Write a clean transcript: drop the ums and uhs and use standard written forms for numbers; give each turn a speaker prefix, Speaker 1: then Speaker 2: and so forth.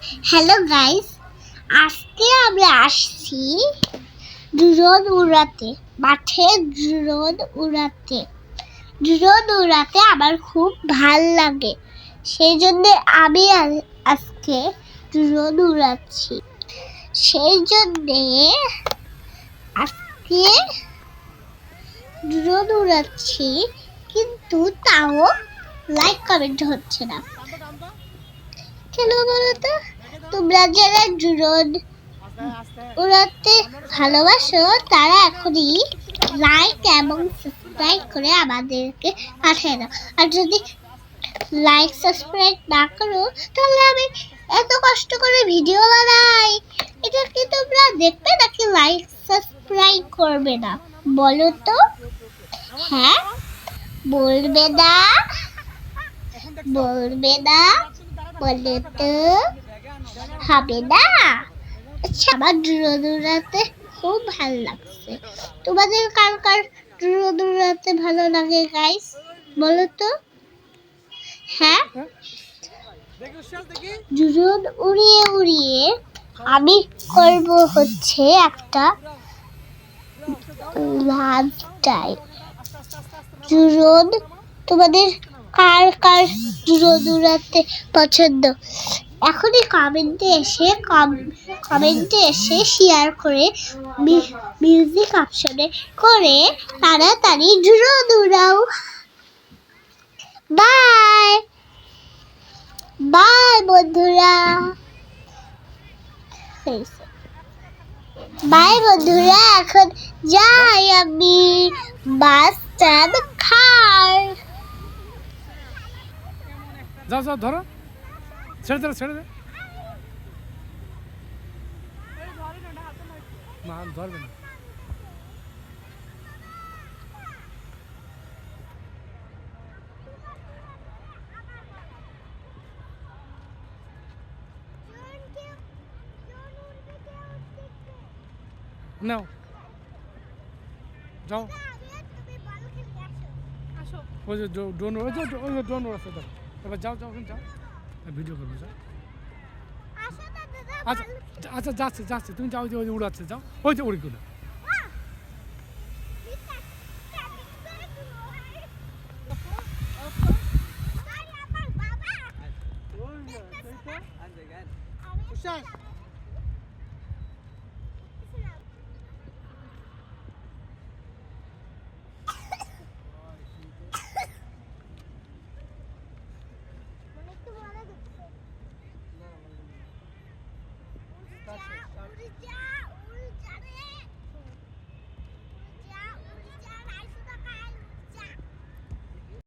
Speaker 1: Hello guys, আজকে আমরা আসছি ড্রোন উড়াতে, মাঠে ড্রোন উড়াতে। ড্রোন উড়াতে আমার খুব ভাল লাগে, সেই জন্য আমি আজকে ড্রোন উড়াচ্ছি। সেই জন্যে আজকে ড্রোন উড়াচ্ছি, কিন্তু তাও লাইক কমেন্ট হচ্ছে না। কেন বলো তো? তোমরা যারা ড্রোন উড়াতে ভালোবাসো তারা এখনই লাইক এবং সাবস্ক্রাইব করে আমাদেরকে পাঠিয়ে দাও। আর যদি লাইক সাবস্ক্রাইব না করো তাহলে আমি এত কষ্ট করে ভিডিও বানাই, এটা কি তোমরা দেখবে নাকি লাইক সাবস্ক্রাইব করবে না বলো তো? হ্যাঁ, বলবে না? বলবে না বলে তো হবে না। আচ্ছা, আমার ড্রোন উড়াতে খুব ভালো লাগছে। তোমাদের কার কার ড্রোন উড়াতে ভালো লাগে গাইস বলো তো? হ্যাঁ, ড্রোন উড়িয়ে উড়িয়ে আমি করব হচ্ছে একটা লাভ টাইম ড্রোন। তোমাদের কার কার ড্রোন উড়াতে পছন্দ এখনই কমেন্টে এসে শেয়ার করে মিউজিক অপশনে করে তাড়াতাড়ি ড্রোন উড়াও। বাই বাই বন্ধুরা, বাই বন্ধুরা, এখন যাই আমি বাস স্ট্যান্ড খাই।
Speaker 2: যাও যাও, ধরো, ছেড়ে দে, ছেড়ে দে। না, ধরবে না। নাও, যাও। ওই যে ড্রোন, ওই যে ড্রোন উড়াচ্ছে, দেখো। এবার যাও যাও, যাও, ভিডিও করবো, যাও। আচ্ছা আচ্ছা, যাচ্ছে যাচ্ছে, তুমি যাও, ওই যে উড়াচ্ছে, যাও, ওই যে উড়িগুলো।